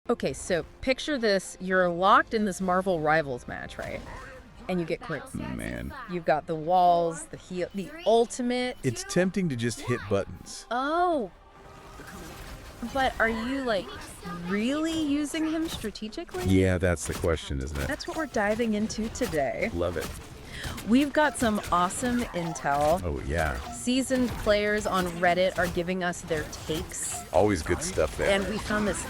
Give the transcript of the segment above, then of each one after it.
Okay, so picture this. You're locked in this Marvel Rivals match, right? And you get Groot. Man, You've got the walls, the ultimate. it's tempting to just hit buttons. Oh, but are you, like, really using him strategically? Yeah, that's the question, isn't it? That's what we're diving into today. Love it. We've got some awesome intel. Oh, yeah. Seasoned players on Reddit are giving us their takes. Always good stuff there. And we found this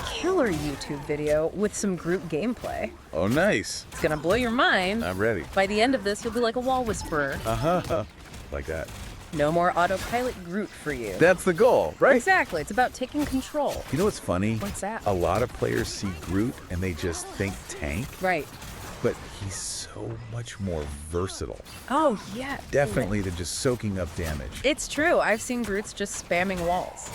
killer YouTube video with some Groot gameplay. Oh, nice. It's gonna blow your mind. I'm ready. By the end of this, you'll be like a wall whisperer. Uh-huh. Like that. No more autopilot Groot for you. That's the goal, right? Exactly. It's about taking control. You know what's funny? What's that? A lot of players see Groot and they just think tank, Right. but he's so much more versatile. Oh, yeah. Definitely than just soaking up damage. It's true. I've seen Groots just spamming walls.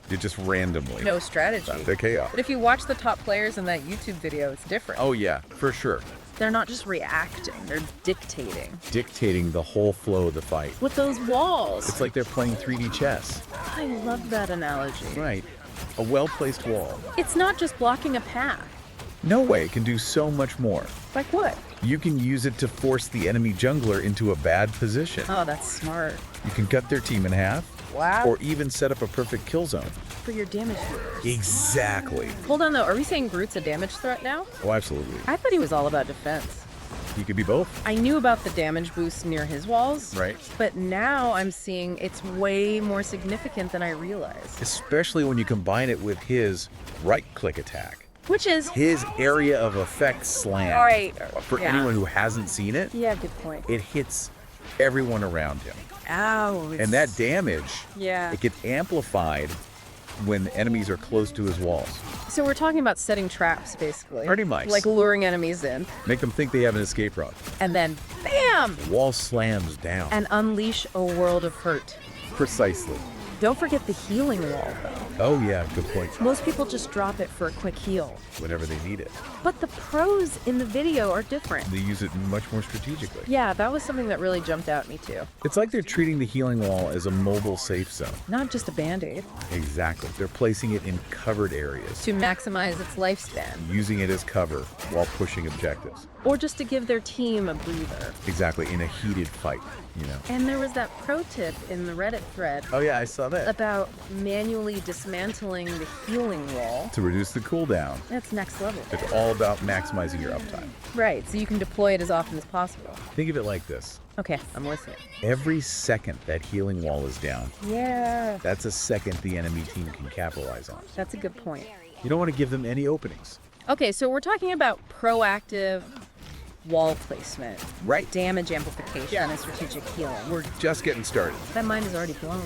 You're just randomly. No strategy. They're chaos. But if you watch the top players in that YouTube video, it's different. Oh, yeah, for sure. They're not just reacting, they're dictating. Dictating the whole flow of the fight. With those walls. It's like they're playing 3D chess. I love that analogy. Right. A well-placed wall. It's not just blocking a path. No way, it can do so much more. Like what? You can use it to force the enemy jungler into a bad position. Oh, that's smart. You can cut their team in half. Wow. Or even set up a perfect kill zone. For your damage dealers. Exactly. Hold on, though. Are we saying Groot's a damage threat now? Oh, absolutely. I thought he was all about defense. He could be both. I knew about the damage boost near his walls. Right. But now I'm seeing it's way more significant than I realized. Especially when you combine it with his right-click attack. Which is... His area of effect slam. All right. For Yeah. anyone who hasn't seen it, Yeah, good point. it hits everyone around him. Ow. And that damage, Yeah. it gets amplified when enemies are close to his walls. So we're talking about setting traps, basically. Pretty much. Like luring enemies in. Make them think they have an escape route. And then, bam! The wall slams down. And unleash a world of hurt. Precisely. Don't forget the healing wall, though. Oh, yeah, good point. Most people just drop it for a quick heal. Whenever they need it. But the pros in the video are different. They use it much more strategically. Yeah, that was something that really jumped out at me, too. It's like they're treating the healing wall as a mobile safe zone. Not just a band-aid. Exactly. They're placing it in covered areas, To maximize its lifespan. using it as cover while pushing objectives. Or just to give their team a breather. Exactly, in a heated fight, you know. And there was that pro tip in the Reddit thread Oh yeah, I saw that. about manually dismantling the healing wall. To reduce the cooldown. That's next level. It's all about maximizing your uptime. Right, so you can deploy it as often as possible. Think of it like this. Okay, I'm listening. Every second that healing wall is down, Yeah, that's a second the enemy team can capitalize on. that's a good point. You don't want to give them any openings. Okay, so we're talking about proactive wall placement, Right. damage amplification, and strategic healing. We're just getting started. That mind is already blown.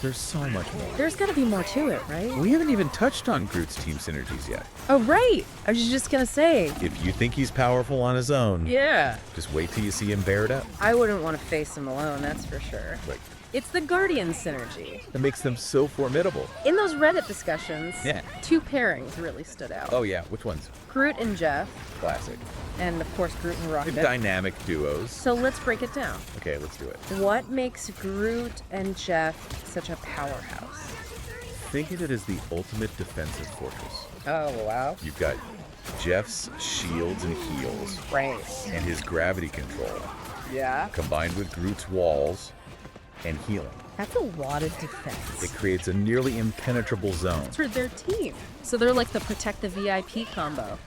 There's so much more. There's got to be more to it, right? We haven't even touched on Groot's team synergies yet. Oh, right. I was just gonna say. If you think he's powerful on his own, Yeah. just wait till you see him bear it up. I wouldn't want to face him alone, that's for sure. Like, It's the Guardian synergy. that makes them so formidable. In those Reddit discussions, Yeah. two pairings really stood out. Oh yeah, which ones? Groot and Jeff, Classic. and of course Groot and They're Rocket. dynamic duos. So let's break it down. Okay, let's do it. What makes Groot and Jeff such a powerhouse? Think of it as the ultimate defensive fortress. Oh, wow. You've got Jeff's shields and heals, Right. and his gravity control, Yeah. combined with Groot's walls and healing. That's a lot of defense. It creates a nearly impenetrable zone. For their team. So they're like the protect the VIP combo.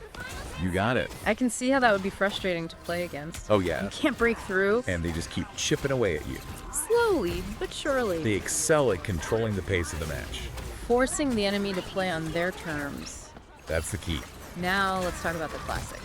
You got it. I can see how that would be frustrating to play against. Oh You yeah. can't break through. And they just keep chipping away at you. Slowly, but surely. They excel at controlling the pace of the match. Forcing the enemy to play on their terms. That's the key. Now let's talk about the classic.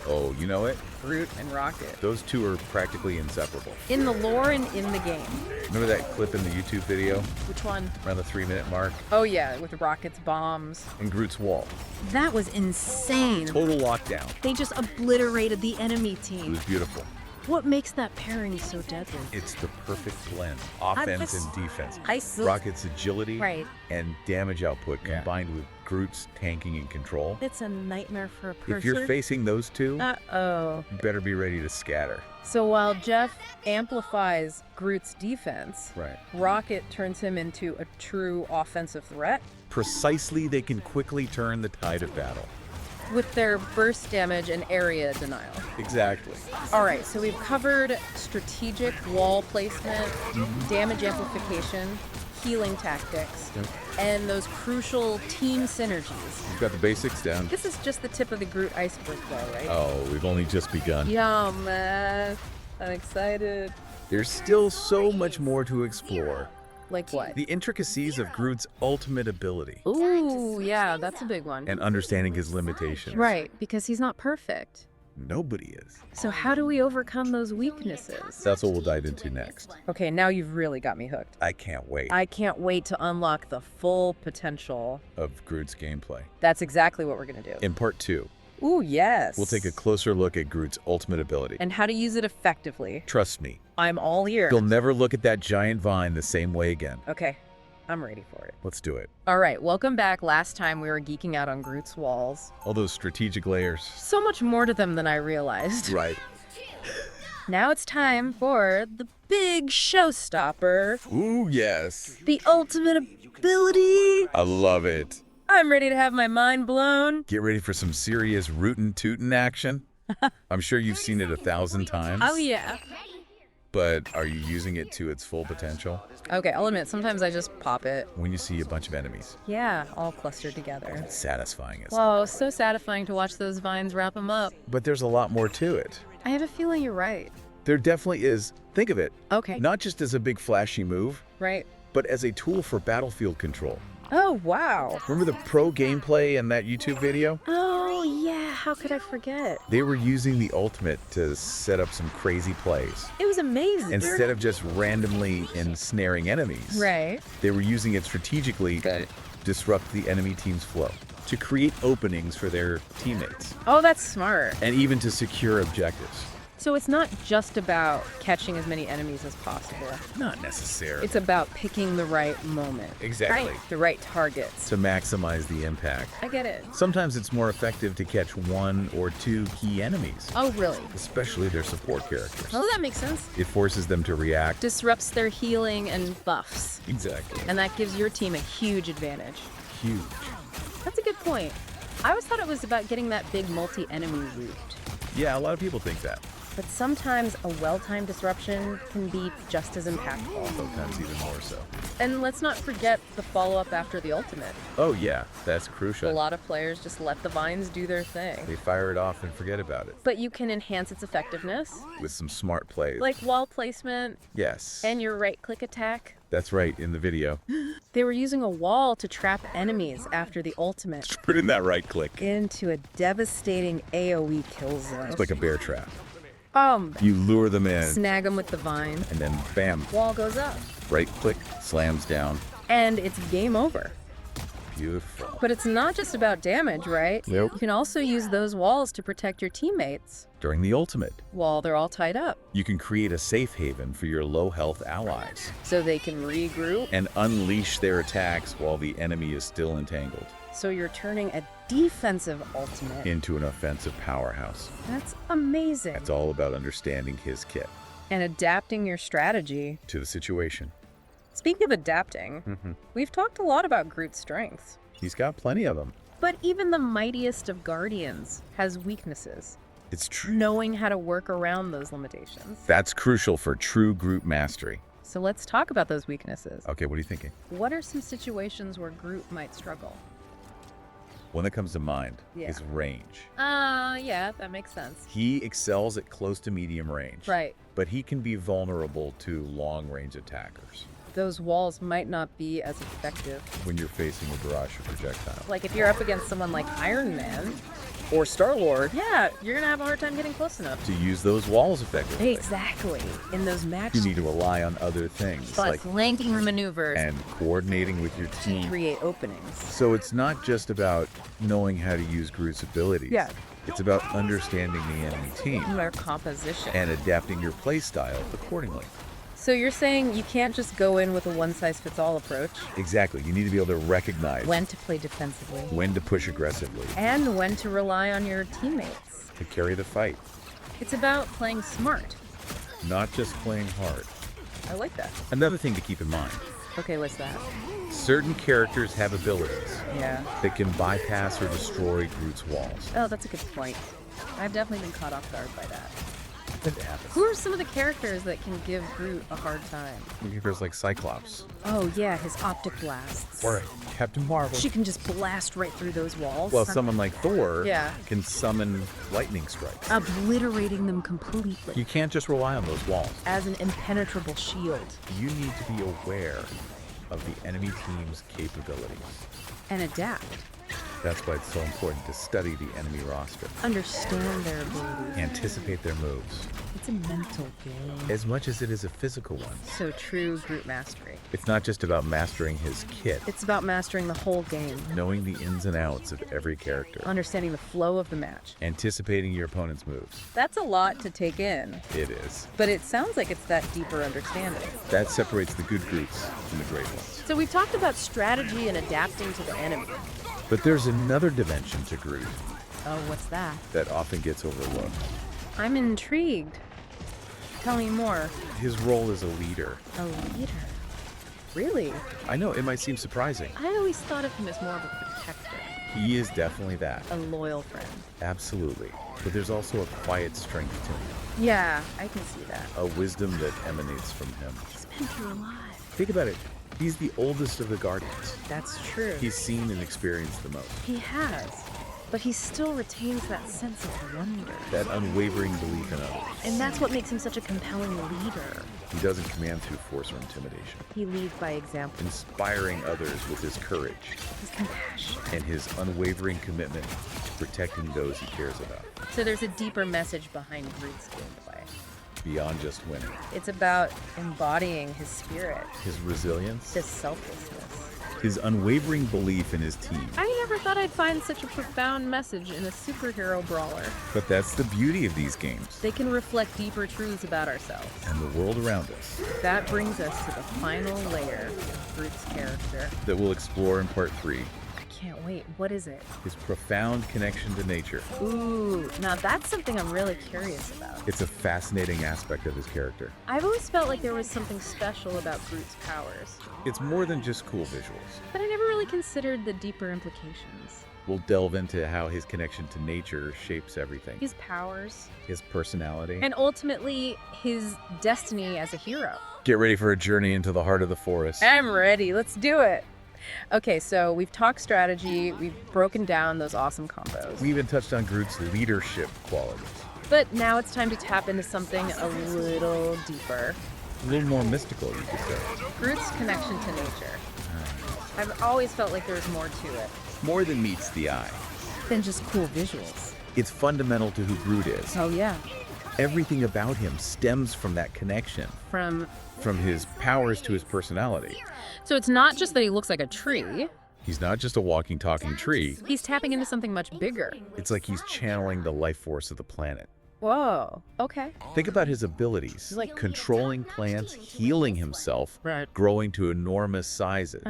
Oh, you know it? Groot and Rocket. Those two are practically inseparable. In the lore and in the game. Remember that clip in the YouTube video Which one? around the 3-minute mark? Oh yeah, with Rocket's bombs. And Groot's wall. That was insane. Total lockdown. They just obliterated the enemy It team. was beautiful. What makes that pairing so deadly? It's the perfect blend. Offense was- and defense. I still- Rocket's agility Right. and damage output Yeah. combined with Groot's tanking and control. It's a nightmare for a person. If you're facing those two, Uh-oh. you better be ready to scatter. So while Jeff amplifies Groot's defense, Right. Rocket turns him into a true offensive threat Precisely, they can quickly turn the tide of battle. with their burst damage and area denial. Exactly. All right, so we've covered strategic wall placement, damage amplification, healing tactics, and those crucial team synergies. You've got the basics down. This is just the tip of the Groot iceberg, though, right? Oh, we've only just begun. Yeah, man. I'm excited. There's still so much more to explore. Like what? The intricacies of Groot's ultimate ability Ooh, yeah, that's a big one. and understanding his limitations. Right, because he's not perfect. Nobody is. So how do we overcome those weaknesses? That's what we'll dive into next. Okay, now you've really got me hooked. I can't wait I can't wait to unlock the full potential. of Groot's gameplay. That's exactly what we're gonna do. In part 2, Ooh, yes. we'll take a closer look at Groot's ultimate ability. And how to use it effectively. Trust me, I'm all ears. you'll never look at that giant vine the same way again. Okay, I'm ready for it. Let's do it. All right, welcome back. Last time we were geeking out on Groot's walls. All those strategic layers. So much more to them than I realized. Right. Now it's time for the big showstopper, Ooh, yes. the ultimate ability. I love it. I'm ready to have my mind blown. Get ready for some serious rootin' tootin' action. I'm sure you've seen it 1,000 times. Oh, yeah. But are you using it to its full potential? Okay, I'll admit, sometimes I just pop it. When you see a bunch of enemies, Yeah, all clustered together. it's satisfying. Whoa, so satisfying to watch those vines wrap them up. But there's a lot more to it. I have a feeling you're right. There definitely is. Think of it, Okay. not just as a big flashy move, Right. but as a tool for battlefield control. Oh, wow. Remember the pro gameplay in that YouTube video? Oh, yeah. How could I forget? They were using the ultimate to set up some crazy plays. It was amazing. Instead of just randomly ensnaring enemies, Right. they were using it strategically to disrupt the enemy team's flow, to create openings for their teammates, Oh, that's smart. and even to secure objectives. So it's not just about catching as many enemies as possible. Not necessarily. It's about picking the right moment. Exactly. Right. The right targets. To maximize the impact. I get it. Sometimes it's more effective to catch 1 or 2 key enemies, Oh, really? especially their support characters. Oh, that makes sense. It forces them to react. Disrupts their healing and buffs. Exactly. And that gives your team a huge advantage. Huge. That's a good point. I always thought it was about getting that big multi-enemy route. Yeah, a lot of people think that. But sometimes a well-timed disruption can be just as impactful. Sometimes even more so. And let's not forget the follow-up after the ultimate. Oh yeah, that's A crucial. lot of players just let the vines do their thing. They fire it off and forget about it. But you can enhance its effectiveness, With some smart plays. like wall placement Yes. and your right-click attack. That's right, in the video. They were using a wall to trap enemies after the ultimate Put in that right click. into a devastating AoE kill zone. It's like a bear trap. Um, You lure them in, snag them with the vine. and then bam, Wall goes up. right click, slams down. And it's game over. Beautiful. But it's not just about damage, right? Nope. You can also use those walls to protect your teammates During the ultimate, while they're all tied up, you can create a safe haven for your low health allies so they can regroup. and unleash their attacks while the enemy is still entangled So you're turning a defensive ultimate. into an offensive powerhouse. That's amazing. It's all about understanding his kit And adapting your strategy. to the situation. Speaking of adapting, we've talked a lot about Groot's strengths. He's got plenty of them. But even the mightiest of guardians has weaknesses. It's true. Knowing how to work around those limitations. That's crucial for true Groot mastery. So let's talk about those weaknesses. Okay, what are you thinking? What are some situations where Groot might struggle? One that comes to mind Yeah. is range. Yeah, that makes sense. He excels at close to medium range. Right. But he can be vulnerable to long range attackers Those walls might not be as effective. when you're facing a barrage of projectiles. Like if you're up against someone like Iron Man, Or Star-Lord. yeah, you're gonna have a hard time getting close enough. To use those walls effectively. Exactly. In those matches, You need to rely on other things like flanking maneuvers and coordinating with your to team. create openings. So it's not just about knowing how to use Groot's abilities. Yeah. It's about understanding the enemy team Their composition. and adapting your playstyle accordingly. So you're saying you can't just go in with a one-size-fits-all approach? Exactly. You need to be able to recognize When to play defensively. when to push aggressively And when to rely on your teammates. to carry the fight, It's about playing smart. not just playing hard. I like that. Another thing to keep in mind, Okay, what's that? certain characters have abilities Yeah. that can bypass or destroy Groot's walls. Oh, that's a good point. I've definitely been caught off guard by that. That happens. Who are some of the characters that can give Groot a hard time? Characters like Cyclops Oh, yeah, his optic blasts. or Captain Marvel. She can just blast right through those walls. Well, someone like Thor Yeah. can summon lightning strikes. Obliterating them completely. You can't just rely on those walls. As an impenetrable shield. You need to be aware of the enemy team's capabilities. And adapt. That's why it's so important to study the enemy roster, Understand their abilities. anticipate their moves, It's a mental game. as much as it is a physical one. So true Groot mastery. It's not just about mastering his kit, It's about mastering the whole game. knowing the ins and outs of every character, Understanding the flow of the match. anticipating your opponent's moves. That's a lot to take in. It is. But it sounds like it's that deeper understanding. That separates the good Groots from the great ones. So we've talked about strategy and adapting to the enemy. But there's another dimension to Groot Oh, what's that? that often gets overlooked. I'm intrigued. Tell me more. His role as a leader. A leader? Really? I know, it might seem surprising. I always thought of him as more of a protector. He is definitely that. A loyal friend. Absolutely. But there's also a quiet strength to him, Yeah, I can see that. a wisdom that emanates from him. He's been through a lot. Think about it. He's the oldest of the Guardians. That's true. He's seen and experienced the most. He has. But he still retains that sense of wonder. That unwavering belief in others. And that's what makes him such a compelling leader. He doesn't command through force or intimidation, He leads by example. inspiring others with his courage His compassion. and his unwavering commitment to protecting those he cares about, So there's a deeper message behind Groot's gameplay. beyond just winning. It's about embodying his spirit, His resilience, his selflessness. his unwavering belief in his team. I never thought I'd find such a profound message in a superhero brawler. But that's the beauty of these games They can reflect deeper truths about ourselves. and the world around us That brings us to the final layer of Groot's character. that we'll explore in part 3. I can't wait. What is it? His profound connection to nature. Ooh, now that's something I'm really curious about. It's a fascinating aspect of his character. I've always felt like there was something special about Groot's powers, It's more than just cool visuals. but I never really considered the deeper implications. We'll delve into how his connection to nature shapes everything. His powers, His personality. and ultimately his destiny as a hero. Get ready for a journey into the heart of the forest. I'm ready. Let's do it. Okay, so we've talked strategy, we've broken down those awesome combos. We even touched on Groot's leadership qualities. But now it's time to tap into something a little deeper. A little more mystical, you could say. Groot's connection to nature. I've always felt like there's more to it More than meets the eye. than just cool visuals. It's fundamental to who Groot is. Oh yeah, Everything about him stems from that connection, from from his powers to his personality. so it's not just that he looks like a tree. He's not just a walking, talking tree. He's tapping into something much bigger. It's like he's channeling the life force of the planet. Whoa. Okay. Think about his abilities, like controlling plants, healing himself, Right. growing to enormous sizes.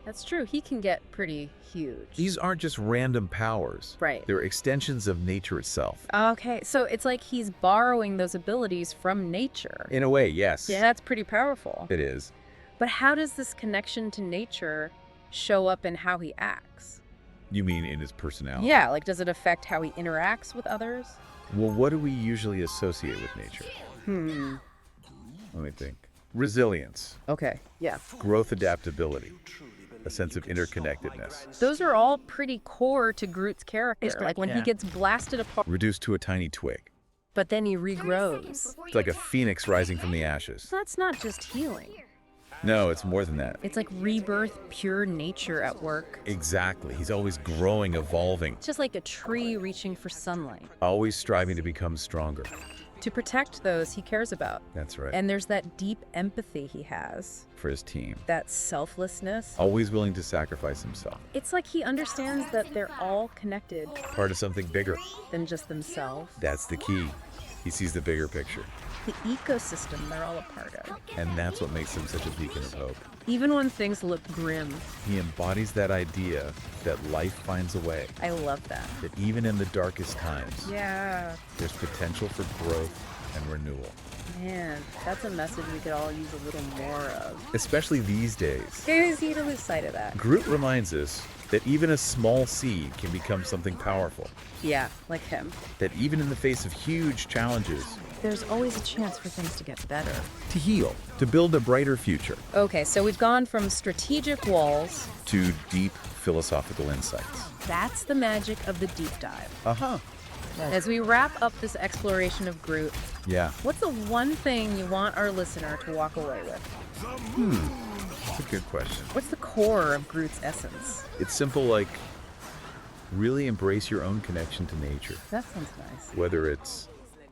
That's true. He can get pretty huge. These aren't just random powers. Right. They're extensions of nature itself. Okay, so it's like he's borrowing those abilities from nature. In a way, yes. Yeah, that's pretty powerful. It is. But how does this connection to nature show up in how he acts? You mean in his personality? Yeah, like does it affect how he interacts with others? Well, what do we usually associate with nature? Let me think. Resilience, Okay, yeah. growth adaptability, a sense of interconnectedness, Those are all pretty core to Groot's character. Like when he gets blasted apart, reduced to a tiny twig. but then he regrows. It's like a phoenix rising from the ashes. So that's not just healing. No, it's more than that. It's like rebirth, pure nature at work. Exactly. He's always growing, evolving, It's just like a tree reaching for sunlight always striving to become stronger. to protect those he cares about. That's right. And there's that deep empathy he has, For his team. that selflessness. Always willing to sacrifice himself. It's like he understands that they're all connected Part of something bigger. than just themselves. That's the key. He sees the bigger picture. The ecosystem they're all a part of. And that's what makes him such a beacon of hope. Even when things look grim. He embodies that idea that life finds a way, I love that. that even in the darkest times, Yeah. there's potential for growth and renewal. Man, that's a message we could all use a little more of. Especially these days. It's easy to lose sight of that. Groot reminds us that even a small seed can become something powerful. Yeah, like him. That even in the face of huge challenges, There's always a chance for things to get better. to heal, to build a brighter future, Okay, so we've gone from strategic walls. to deep philosophical insights. That's the magic of the deep dive. Uh-huh. As we wrap up this exploration of Groot, Yeah, what's the one thing you want our listener to walk away with? that's a good question. What's the core of Groot's essence? It's simple like really embrace your own connection to nature. That sounds nice. Whether it's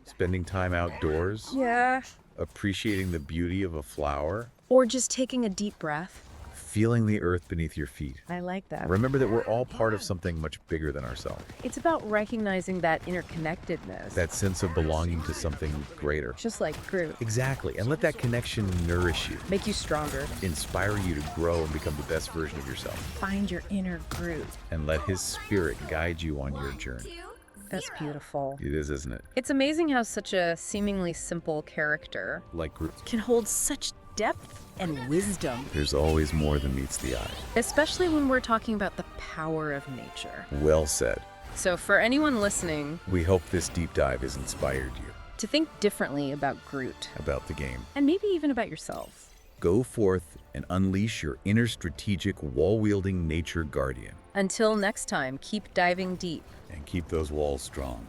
spending time outdoors, Yeah. appreciating the beauty of a flower, Or just taking a deep breath. feeling the earth beneath your feet. I like that. Remember that we're all part of something much bigger than ourselves. It's about recognizing that interconnectedness. That sense of belonging to something greater. Just like Groot. Exactly. And let that connection nourish you, Make you stronger. inspire you to grow and become the best version of yourself. Find your inner Groot. And let his spirit guide you on your journey. That's beautiful. It is, isn't it? It's amazing how such a seemingly simple character Like Groot. can hold such depth and wisdom, There's always more than meets the eye. especially when we're talking about the power of nature. Well said. So for anyone listening, We hope this deep dive has inspired you to think differently about Groot, about the game. and maybe even about yourself. Go forth and unleash your inner strategic wall-wielding nature guardian. Until next time, keep diving deep. And keep those walls strong.